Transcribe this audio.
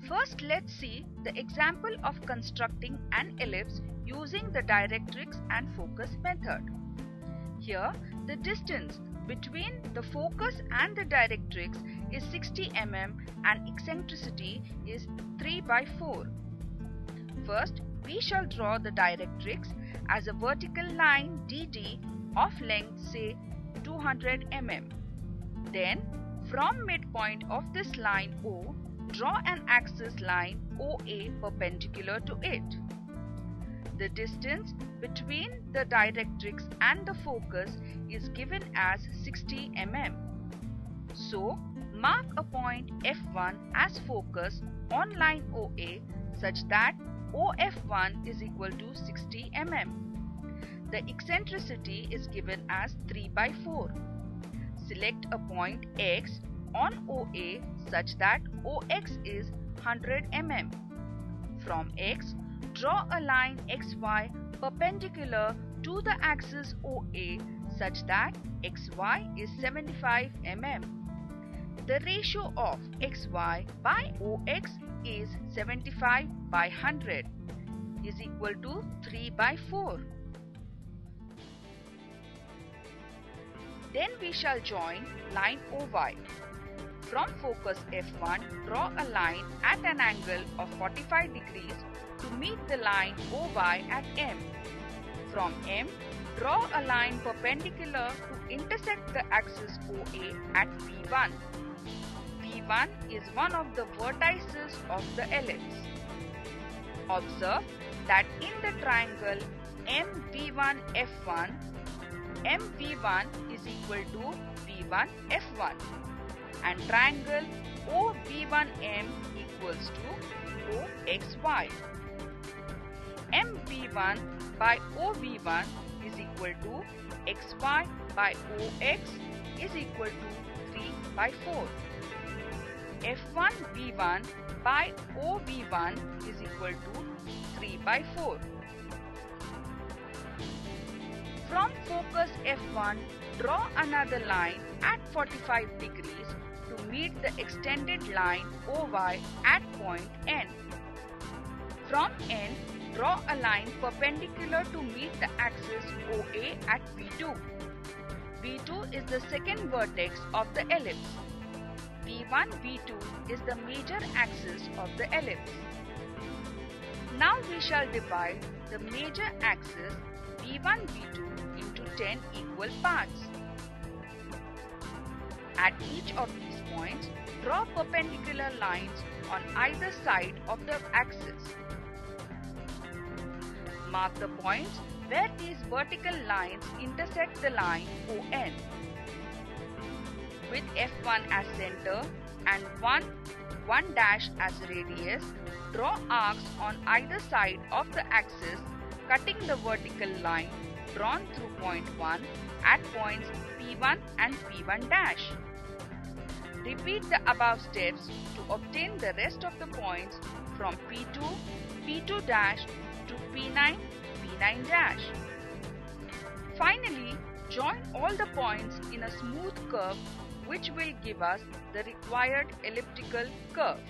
First, let's see the example of constructing an ellipse using the directrix and focus method. Here, the distance between the focus and the directrix is 60 mm and eccentricity is 3/4. First, we shall draw the directrix as a vertical line DD of length say 200 mm. Then, from midpoint of this line O, draw an axis line OA perpendicular to it. The distance between the directrix and the focus is given as 60 mm. So, mark a point F1 as focus on line OA such that OF1 is equal to 60 mm. The eccentricity is given as 3/4. Select a point X on OA such that OX is 100 mm. From X, draw a line XY perpendicular to the axis OA such that XY is 75 mm. The ratio of XY by OX is 75/100 is equal to 3/4. Then we shall join line OY. From focus F1, draw a line at an angle of 45 degrees to meet the line OY at M. From M, draw a line perpendicular to intersect the axis OA at P1. P1 is one of the vertices of the ellipse. Observe that in the triangle MV1F1, MV1 is equal to V1F1 and triangle OV1M equals to OXY. MV1 by OV1 is equal to XY by OX is equal to 3/4. F1V1 by OV1 is equal to 3/4. From focus F1, draw another line at 45 degrees to meet the extended line OY at point N. From N, draw a line perpendicular to meet the axis OA at V2. V2 is the second vertex of the ellipse. V1, V2 is the major axis of the ellipse. Now we shall divide the major axis V1, V2 into 10 equal parts. At each of these points, draw perpendicular lines on either side of the axis. Mark the points where these vertical lines intersect the line ON. With F1 as center and 1 dash as radius, draw arcs on either side of the axis cutting the vertical line drawn through point 1 at points P1 and P1 dash. Repeat the above steps to obtain the rest of the points from P2, P2 dash to P9, P9 dash. Finally, join all the points in a smooth curve which will give us the required elliptical curve.